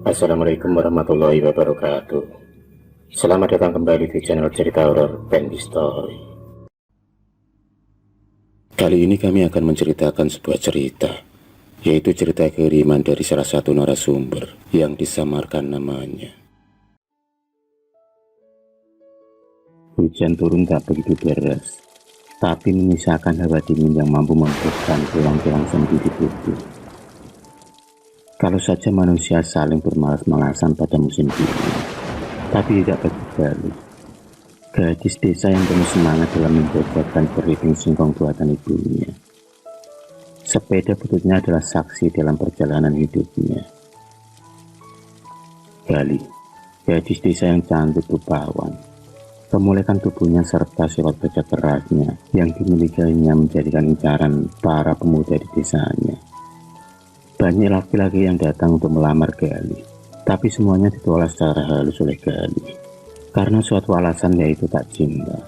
Assalamualaikum warahmatullahi wabarakatuh. Selamat datang kembali di channel cerita horor Bendy Story. Kali ini kami akan menceritakan sebuah cerita, yaitu cerita kiriman dari salah satu narasumber yang disamarkan namanya. Hujan turun tak begitu deras, tapi menyisakan hawa dingin yang mampu membuatkan tulang-tulang sendi di tubuh. Kalau saja manusia saling bermalas-malasan pada musim dingin, tapi tidak bagi Gali, gadis desa yang penuh semangat dalam menjajakan keriting singkong buatan ibunya. Sepeda bututnya adalah saksi dalam perjalanan hidupnya. Gali, gadis desa yang cantik rupawan, pemulihan tubuhnya serta sifat kerja kerasnya yang dimilikinya menjadikan incaran para pemuda di desanya. Banyak laki-laki yang datang untuk melamar Gali, tapi semuanya ditolak secara halus oleh Gali, karena suatu alasan yaitu tak cinta.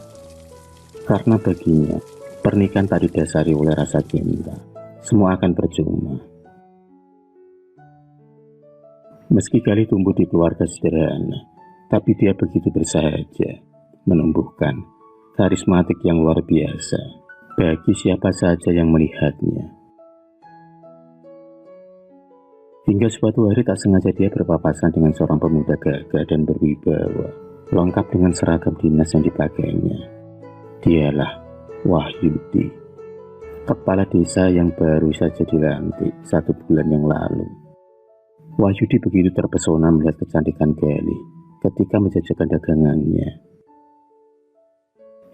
Karena baginya, pernikahan tak didasari oleh rasa cinta, semua akan percuma. Meski Gali tumbuh di keluarga sederhana, tapi dia begitu bersahaja, menumbuhkan karismatik yang luar biasa bagi siapa saja yang melihatnya. Hingga suatu hari tak sengaja dia berpapasan dengan seorang pemuda gagah dan berwibawa, lengkap dengan seragam dinas yang dipakainya. Dialah Wahyudi, kepala desa yang baru saja dilantik 1 bulan yang lalu. Wahyudi begitu terpesona melihat kecantikan Gali ketika menjajakan dagangannya.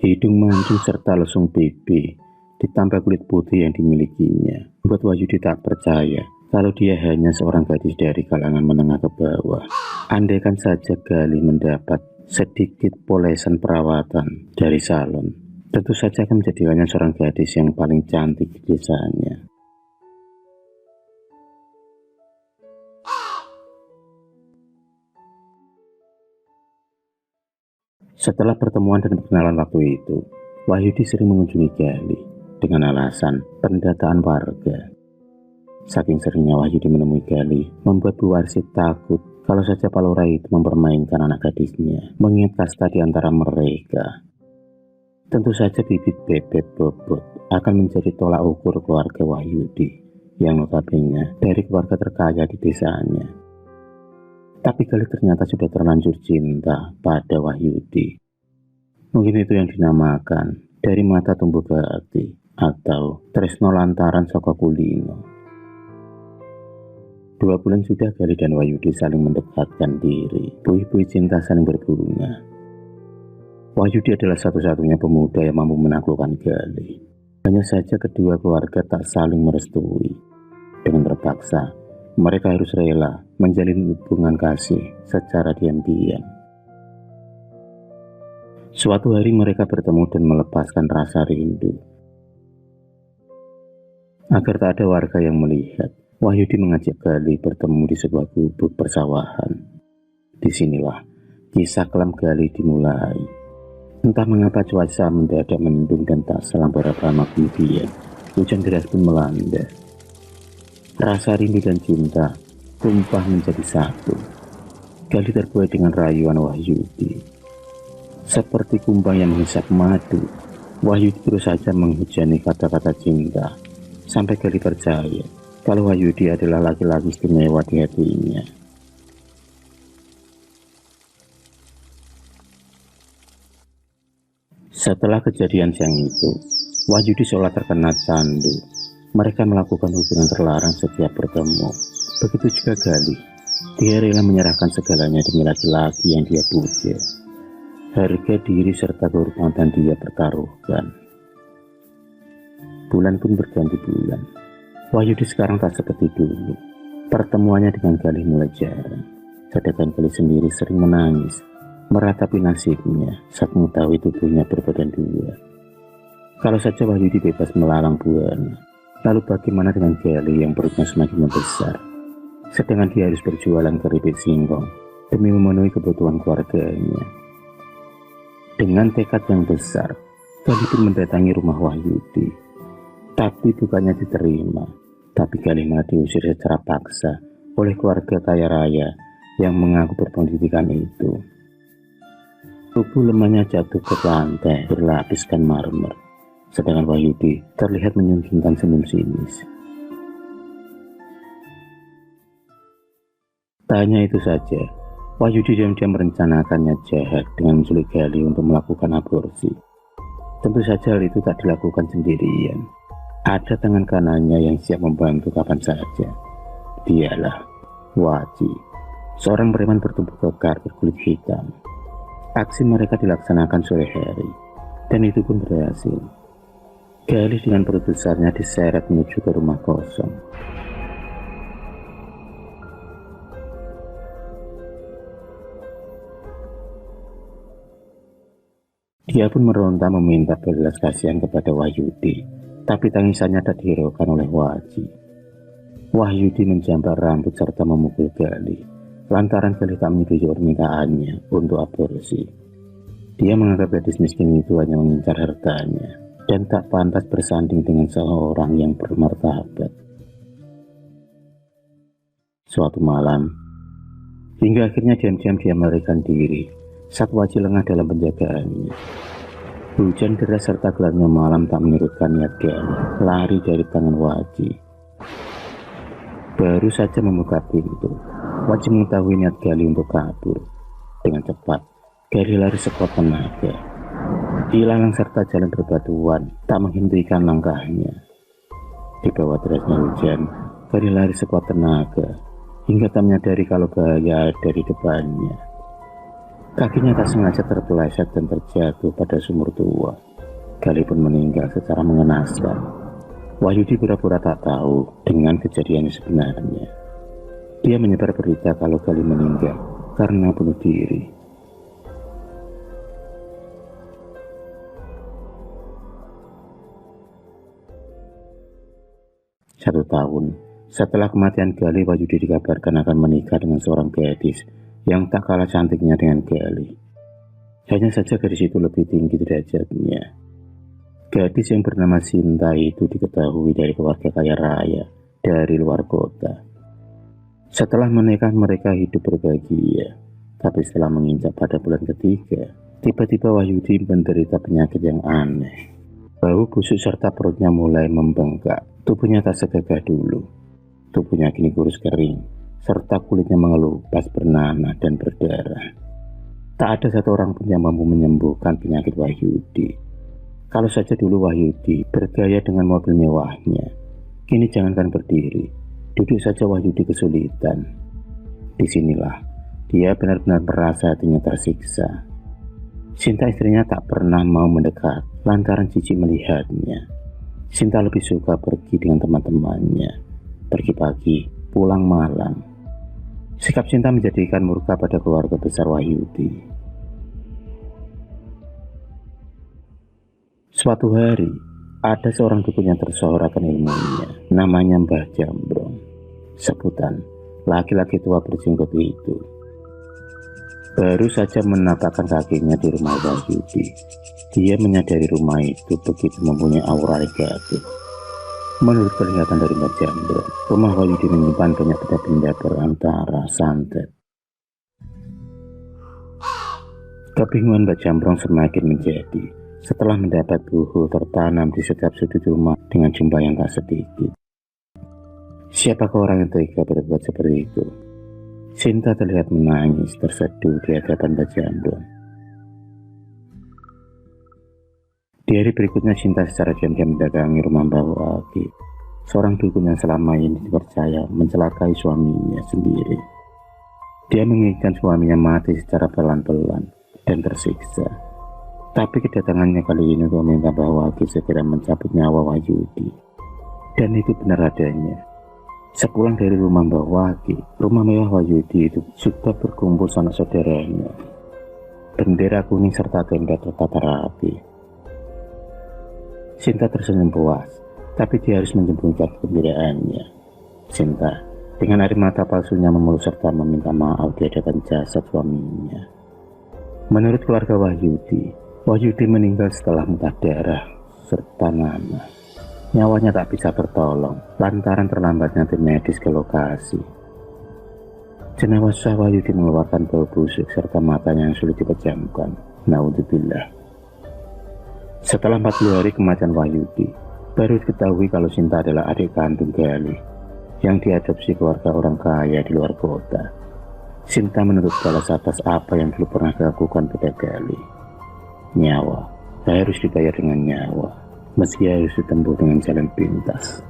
Hidung mancung serta lesung pipi ditambah kulit putih yang dimilikinya membuat Wahyudi tak percaya kalau dia hanya seorang gadis dari kalangan menengah ke bawah. Andaikan saja Gali mendapat sedikit polesan perawatan dari salon, tentu saja akan menjadikannya seorang gadis yang paling cantik di desanya. Setelah pertemuan dan perkenalan waktu itu, Wahyudi sering mengunjungi Gali dengan alasan pendataan warga. Saking seringnya Wahyudi menemui Gali, membuat Bu Warsid takut kalau saja Palura itu mempermainkan anak gadisnya, mengingat kasta di antara mereka. Tentu saja bibit bebek bobot akan menjadi tolak ukur keluarga Wahyudi, yang notabene dari keluarga terkaya di desanya. Tapi Gali ternyata sudah terlanjur cinta pada Wahyudi. Mungkin itu yang dinamakan dari mata tumbuh ke hati, atau tresno lantaran saka kulino. 2 bulan sudah Gali dan Wahyudi saling mendekatkan diri. Buih-buih cinta saling berbunga. Wahyudi adalah satu-satunya pemuda yang mampu menaklukkan Gali. Hanya saja kedua keluarga tak saling merestui. Dengan terpaksa, mereka harus rela menjalin hubungan kasih secara diam-diam. Suatu hari mereka bertemu dan melepaskan rasa rindu. Agar tak ada warga yang melihat, Wahyudi mengajak Gali bertemu di sebuah gubuk persawahan. Disinilah kisah kelam Gali dimulai. Entah mengapa cuaca mendadak mendung dan tak selang beberapa lama kemudian, hujan deras pun melanda. Rasa rindu dan cinta tumpah menjadi satu. Gali terbuai dengan rayuan Wahyudi. Seperti kumbang yang menghisap madu, Wahyudi terus saja menghujani kata-kata cinta, sampai Gali percaya kalau Wahyudi adalah laki-laki istimewa di hatinya. Setelah kejadian siang itu, Wahyudi seolah terkena candu. Mereka melakukan hubungan terlarang setiap bertemu. Begitu juga Gali. Dia rela menyerahkan segalanya demi laki-laki yang dia puja. Harga diri serta kehormatan dia pertaruhkan. Bulan pun berganti bulan. Wahyudi sekarang tak seperti dulu. Pertemuannya dengan Gali mulai jarang. Sedangkan Gali sendiri sering menangis, meratapi nasibnya saat mengetahui tubuhnya berbadan 2. Kalau saja Wahyudi bebas melalang buana, lalu bagaimana dengan Gali yang perutnya semakin membesar? Sedangkan dia harus berjualan keripik singkong demi memenuhi kebutuhan keluarganya. Dengan tekad yang besar, Gali pun mendatangi rumah Wahyudi. Tapi bukannya diterima, tapi Gali malah diusir secara paksa oleh keluarga kaya raya yang mengaku berpendidikan itu. Tubuh lemahnya jatuh ke lantai berlapiskan marmer, sedangkan Wahyudi terlihat menyuntingkan senyum sinis. Tak hanya itu saja, Wahyudi diam-diam merencanakannya jahat dengan menculik Gali untuk melakukan aborsi. Tentu saja hal itu tak dilakukan sendirian. Ada tangan kanannya yang siap membantu kapan saja. Dialah Waji, seorang preman bertubuh kekar berkulit hitam. Aksi mereka dilaksanakan sore hari, dan itu pun berhasil. Gali dengan perut besarnya diseret menuju ke rumah kosong. Dia pun meronta meminta belas kasihan kepada Wahyudi, tapi tangisannya tak dihiraukan oleh Waji. Wahyudi menjambar rambut serta memukul Gali, lantaran Gali tak menyetujui permintaannya untuk aborsi. Dia menganggap gadis miskin itu hanya mengincar hartanya, dan tak pantas bersanding dengan seorang yang bermartabat. Suatu malam, hingga akhirnya diam-diam dia melarikan diri saat Waji lengah dalam penjagaannya. Hujan deras serta gelapnya malam tak menyurutkan niat Gali lari dari tangan Waji. Baru saja membuka pintu, Waji mengetahui niat Gali untuk kabur. Dengan cepat, Gali lari sekuat tenaga. Ilalang serta jalan berbatuan tak menghentikan langkahnya. Di bawah derasnya hujan, Gali lari sekuat tenaga hingga tak menyadari kalau bahaya ada di depannya. Kakinya tak sengaja terpeleset dan terjatuh pada sumur tua. Gali pun meninggal secara mengenaskan. Wahyudi pura-pura tak tahu dengan kejadian sebenarnya. Dia menyebar berita kalau Gali meninggal karena bunuh diri. Satu tahun setelah kematian Gali, Wahyudi dikabarkan akan menikah dengan seorang gadis yang tak kalah cantiknya dengan Gali. Hanya saja gadis itu lebih tinggi derajatnya. Gadis yang bernama Sinta itu diketahui dari keluarga kaya raya dari luar kota. Setelah menikah mereka hidup berbahagia, tapi setelah menginjak pada bulan ketiga, tiba-tiba Wahyudi menderita penyakit yang aneh. Bau busuk serta perutnya mulai membengkak. Tubuhnya tak segagah dulu. Tubuhnya kini kurus kering, serta kulitnya mengelupas, bernanah dan berdarah. Tak ada satu orang pun yang mampu menyembuhkan penyakit Wahyudi. Kalau saja dulu Wahyudi bergaya dengan mobil mewahnya, kini jangankan berdiri, duduk saja Wahyudi kesulitan. Disinilah dia benar-benar merasa hatinya tersiksa. Sinta istrinya tak pernah mau mendekat lantaran jijik melihatnya. Sinta lebih suka pergi dengan teman-temannya, pergi pagi, pulang malam. Sikap Sinta menjadikan murka pada keluarga besar Wahyudi. Suatu hari, ada seorang dukun yang tersohor akan ilmunya, namanya Mbah Jambrong. Sebutan laki-laki tua berjenggot itu. Baru saja menapakkan kakinya di rumah Wahyudi, dia menyadari rumah itu begitu mempunyai aura negatif. Menurut kelihatan dari Mbah Jambrong, rumah Wahyudi menyimpan banyak benda-benda berantara santet. Kebingungan Mbah Jambrong semakin menjadi setelah mendapat buhul tertanam di setiap sudut rumah dengan jumlah yang tak sedikit. Siapakah orang yang tega berbuat seperti itu? Sinta terlihat menangis terseduh di hadapan Mbah Jambrong. Di hari berikutnya, Sinta secara diam-diam mendatangi rumah Mbah Wagi, seorang dukun yang selama ini dipercaya mencelakai suaminya sendiri. Dia menginginkan suaminya mati secara pelan-pelan dan tersiksa. Tapi kedatangannya kali ini untuk meminta Mbah Wagi segera mencabut nyawa Wahyudi. Dan itu benar adanya. Sepulang dari rumah Mbah Wagi, rumah mewah Wahyudi itu sudah berkumpul sanak saudaranya. Bendera kuning serta tenda tertata rapi. Sinta tersenyum puas, tapi dia harus menyembunyikan kegembiraannya. Sinta dengan air mata palsunya memeluk serta meminta maaf di hadapan jasad suaminya. Menurut keluarga Wahyudi, Wahyudi meninggal setelah muntah darah serta nanah. Nyawanya tak bisa tertolong lantaran terlambatnya tim medis ke lokasi. Jenazah Wahyudi mengeluarkan bau busuk serta matanya yang sulit dipejamkan. Naudzubillah. Setelah 40 hari kematian Wahyudi, baru diketahui kalau Sinta adalah adik kandung Galih yang diadopsi keluarga orang kaya di luar kota. Sinta menuntut balas atas apa yang dulu pernah dilakukan pada Galih. Nyawa harus dibayar dengan nyawa, meski harus ditempuh dengan jalan pintas.